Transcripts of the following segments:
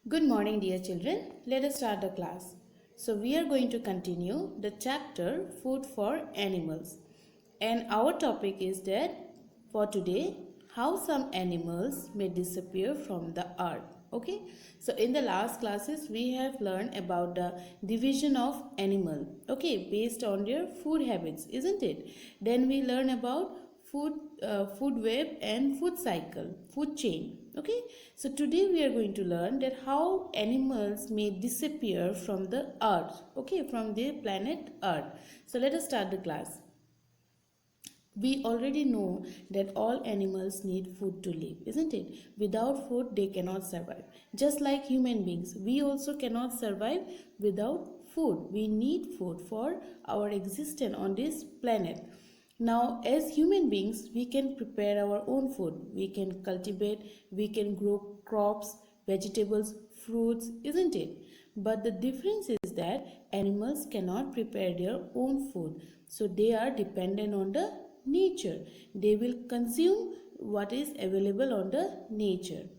Good morning, dear children. Let us start the class. So we are going to continue the chapter Food for Animals. And our topic is that for today, how some animals may disappear from the earth. Okay. So in the last classes, we have learned about the division of animal. Okay. Based on their food habits, isn't it? Then we learn about food web and food cycle, food chain. Okay, so today we are going to learn that how animals may disappear from the earth, okay, from the planet earth. So let us start the class. We already know that all animals need food to live, isn't it? Without food they cannot survive. Just like human beings, we also cannot survive without food. We need food for our existence on this planet. Now, as human beings, we can prepare our own food. We can cultivate, we can grow crops, vegetables, fruits, isn't it? But the difference is that animals cannot prepare their own food. So they are dependent on the nature. They will consume what is available on the nature.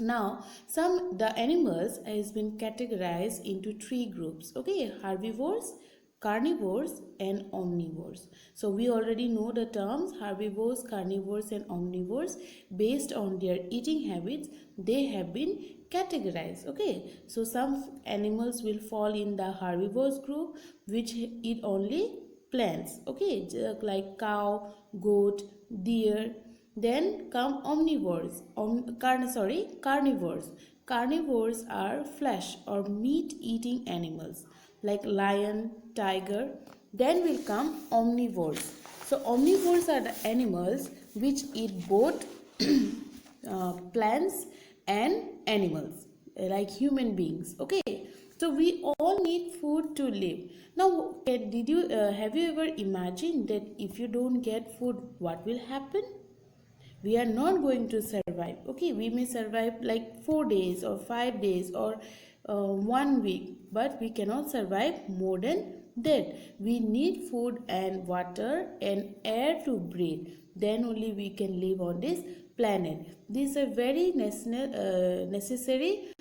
Now, the animals has been categorized into three groups. Okay, herbivores, carnivores and omnivores. So we already know the terms herbivores, carnivores and omnivores. Based on their eating habits, they have been categorized. Okay, so some animals will fall in the herbivores group, which eat only plants. Okay, like cow, goat, deer. Then come omnivores, carnivores. Carnivores are flesh or meat eating animals like lion, tiger. Then will come omnivores. So omnivores are the animals which eat both plants and animals like human beings. Okay, so we all need food to live. Now have you ever imagined that if you don't get food, what will happen? We are not going to survive. Okay, we may survive like 4 days or 5 days or 1 week, but we cannot survive more than that. We need food and water and air to breathe. Then only we can live on this planet. These are very necessary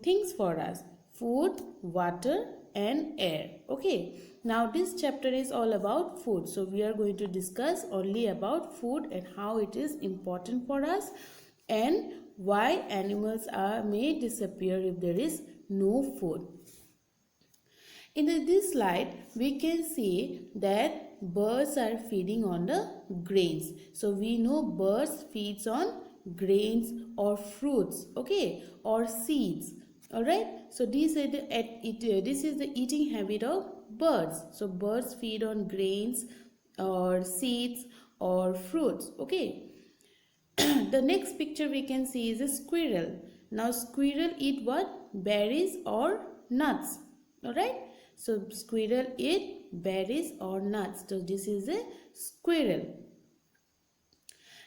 things for us: food, water and air. Okay, now this chapter is all about food, so we are going to discuss only about food and how it is important for us and why animals may disappear if there is no food. In this slide, we can see that birds are feeding on the grains. So we know birds feeds on grains or fruits, okay, or seeds. Alright, so this is the eating habit of birds. So birds feed on grains or seeds or fruits. Okay. The next picture we can see is a squirrel. Now squirrel eat what? Berries or nuts. Alright. So squirrel eat berries or nuts. So this is a squirrel.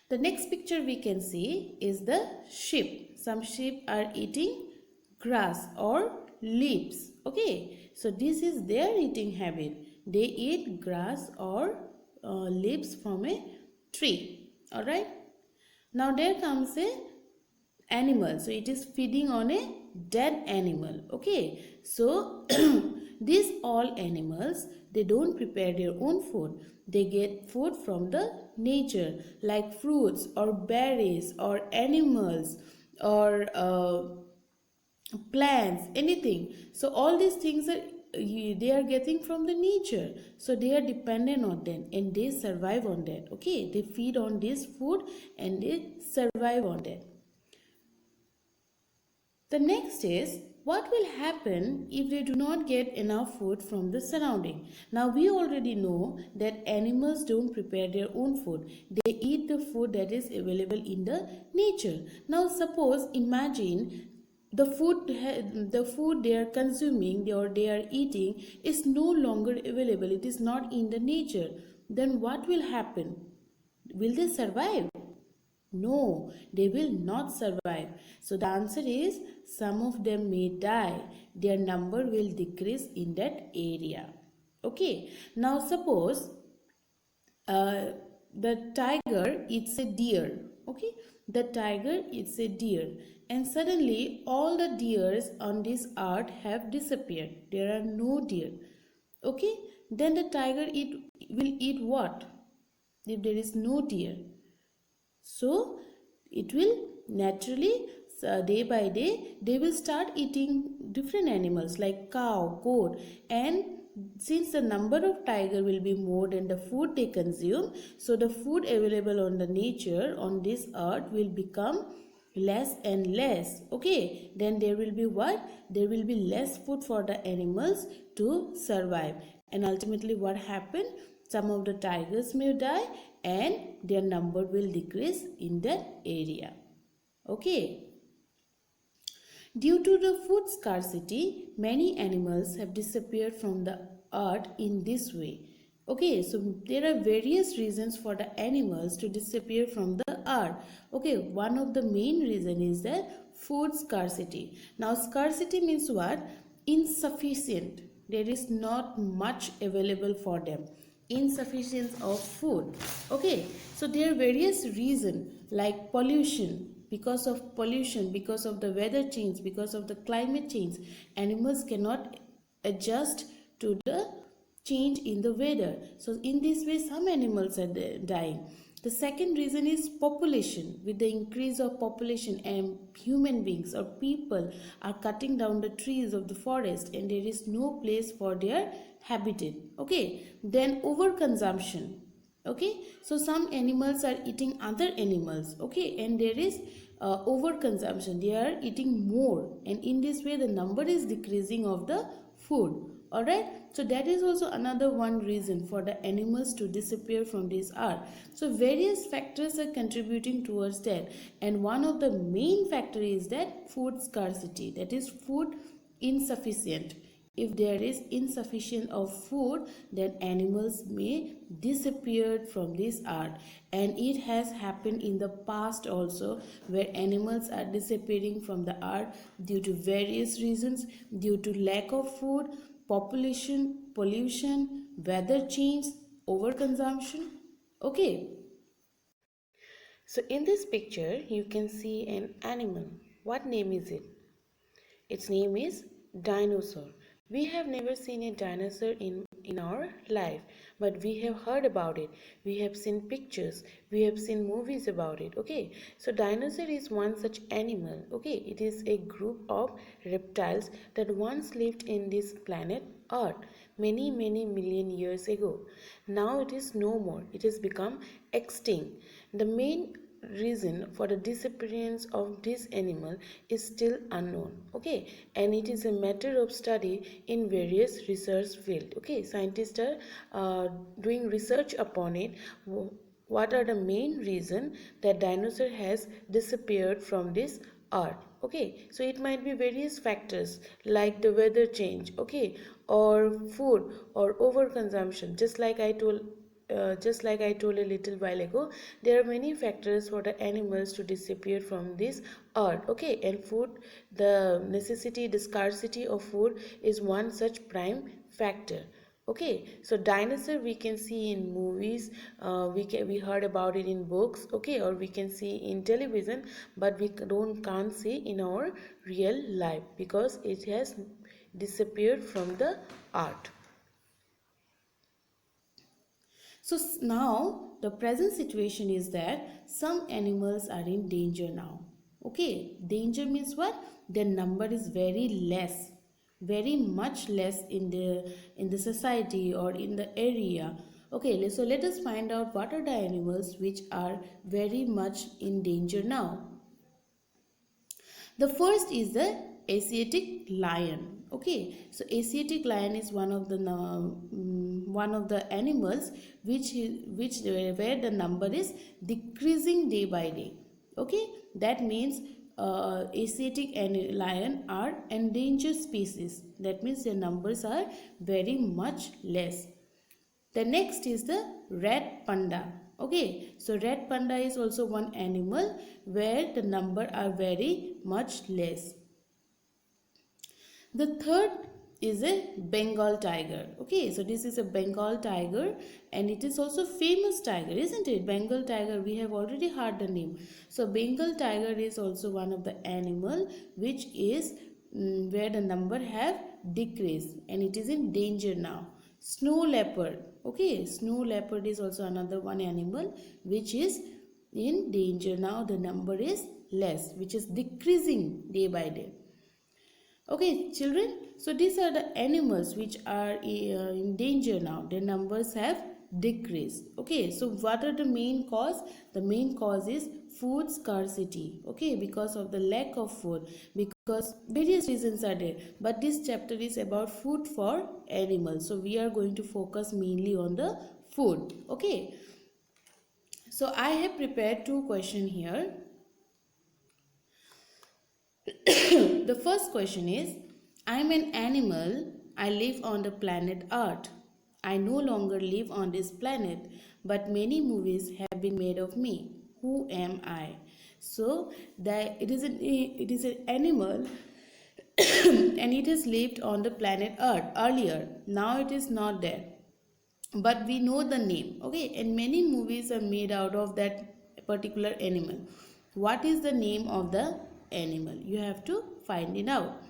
The next picture we can see is the sheep. Some sheep are eating grass or leaves. Okay, so this is their eating habit. They eat grass or leaves from a tree. All right, now there comes a animal. So it is feeding on a dead animal. Okay, so these all animals, they don't prepare their own food. They get food from the nature, like fruits or berries or animals or plants, anything. So all these things are they are getting from the nature, so they are dependent on them and they survive on that. Okay, they feed on this food and they survive on that. The next is, what will happen if they do not get enough food from the surrounding? Now we already know that animals don't prepare their own food. They eat the food that is available in the nature. Now suppose, imagine the food they are consuming or they are eating is no longer available. It is not in the nature. Then what will happen? Will they survive? No, they will not survive. So the answer is, some of them may die. Their number will decrease in that area. Okay. Now suppose the tiger eats a deer. Okay, the tiger is a deer, and suddenly all the deers on this earth have disappeared. There are no deer. Okay, then the tiger will eat what if there is no deer? So it will naturally, day by day they will start eating different animals like cow, goat, and since the number of tiger will be more than the food they consume, so the food available on the nature on this earth will become less and less. Okay, then there will be what? There will be less food for the animals to survive, and ultimately what happened? Some of the tigers may die and their number will decrease in that area. Okay. Due to the food scarcity, many animals have disappeared from the earth in this way. Okay, so there are various reasons for the animals to disappear from the earth. Okay, one of the main reason is that food scarcity. Now, scarcity means what? Insufficient. There is not much available for them. Insufficiency of food. Okay, so there are various reasons like pollution. Because of pollution, because of the weather change, because of the climate change, animals cannot adjust to the change in the weather. So in this way some animals are dying. The second reason is population. With the increase of population, and human beings or people are cutting down the trees of the forest and there is no place for their habitat. Okay, then overconsumption. Okay, so some animals are eating other animals. Okay, and there is overconsumption. They are eating more, and in this way the number is decreasing of the food. All right, so that is also another one reason for the animals to disappear from this earth. So various factors are contributing towards that, and one of the main factor is that food scarcity, that is food insufficient. If there is insufficient of food, then animals may disappear from this earth, and it has happened in the past also, where animals are disappearing from the earth due to various reasons, due to lack of food, population, pollution, weather change, overconsumption. Okay, so in this picture you can see an animal. What name is it? Its name is dinosaur. We have never seen a dinosaur in our life, but we have heard about it. We have seen pictures. We have seen movies about it. Okay, so dinosaur is one such animal. Okay, it is a group of reptiles that once lived in this planet Earth many million years ago. Now it is no more. It has become extinct. The main reason for the disappearance of this animal is still unknown. Okay, and it is a matter of study in various research field. Okay, scientists are doing research upon it. What are the main reason that dinosaur has disappeared from this earth? Okay, so it might be various factors like the weather change, okay, or food or overconsumption. Just like I told a little while ago, there are many factors for the animals to disappear from this earth. Okay, and food, the necessity, the scarcity of food is one such prime factor. Okay, so dinosaur we can see in movies, we heard about it in books, okay, or we can see in television, but we can't see in our real life because it has disappeared from the earth. So now the present situation is that some animals are in danger now. Okay, danger means what? Their number is very less, very much less in the society or in the area. Okay, so let us find out what are the animals which are very much in danger now. The first is the Asiatic lion. Okay, so Asiatic lion is one of the animals which where the number is decreasing day by day. Okay, that means Asiatic lion are endangered species. That means their numbers are very much less. The next is the red panda. Okay, so red panda is also one animal where the number are very much less. The third is a Bengal tiger. Okay, so this is a Bengal tiger, and it is also famous tiger, isn't it? Bengal tiger, we have already heard the name. So Bengal tiger is also one of the animal which is where the number have decreased and it is in danger now. Snow leopard. Okay, snow leopard is also another one animal which is in danger now. The number is less, which is decreasing day by day. Okay, children, so these are the animals which are in danger now. Their numbers have decreased. Okay, so what are the main cause? The main cause is food scarcity. Okay, because of the lack of food, because various reasons are there. But this chapter is about food for animals. So we are going to focus mainly on the food. Okay, so I have prepared two questions here. The first question is, I am an animal. I live on the planet Earth. I no longer live on this planet, but many movies have been made of me. Who am I? So it is an animal and it has lived on the planet Earth earlier. Now it is not there, but we know the name. Okay, and many movies are made out of that particular animal. What is the name of the animal? You have to find it out.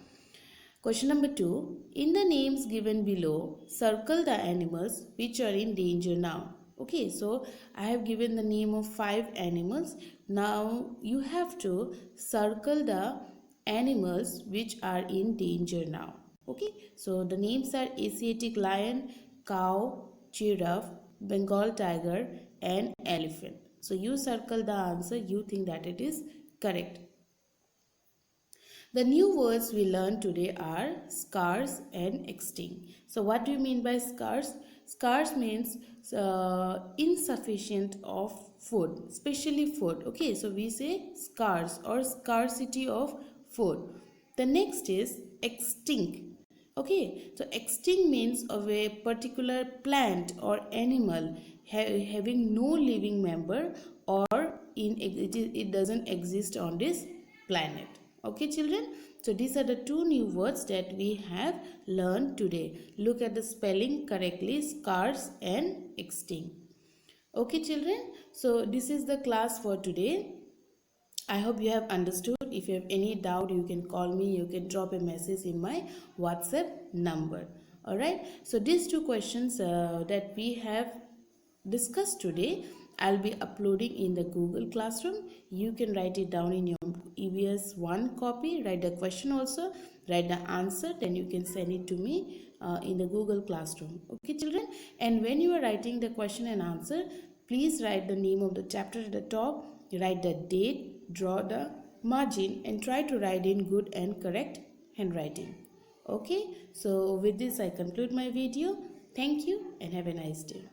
Question number 2. In the names given below, circle the animals which are in danger now. Okay, so I have given the name of 5 animals. Now you have to circle the animals which are in danger now. Okay, so the names are Asiatic lion, cow, giraffe, Bengal tiger and elephant. So you circle the answer you think that it is correct. The new words we learned today are scarce and extinct. So what do you mean by scarce? Scarce means insufficient of food, especially food. Okay, so we say scarce or scarcity of food. The next is extinct. Okay, so extinct means of a particular plant or animal having no living member, or it doesn't exist on this planet. Okay, children, so these are the two new words that we have learned today. Look at the spelling correctly: scarce and extinct. Okay, children, so this is the class for today. I hope you have understood. If you have any doubt, you can call me, you can drop a message in my WhatsApp number. Alright, so these two questions that we have discussed today, I'll be uploading in the Google Classroom. You can write it down in your EVS1 copy, write the question also, write the answer, then you can send it to me in the Google Classroom. Okay, children, and when you are writing the question and answer, please write the name of the chapter at the top, write the date, draw the margin and try to write in good and correct handwriting. Okay, so with this I conclude my video. Thank you and have a nice day.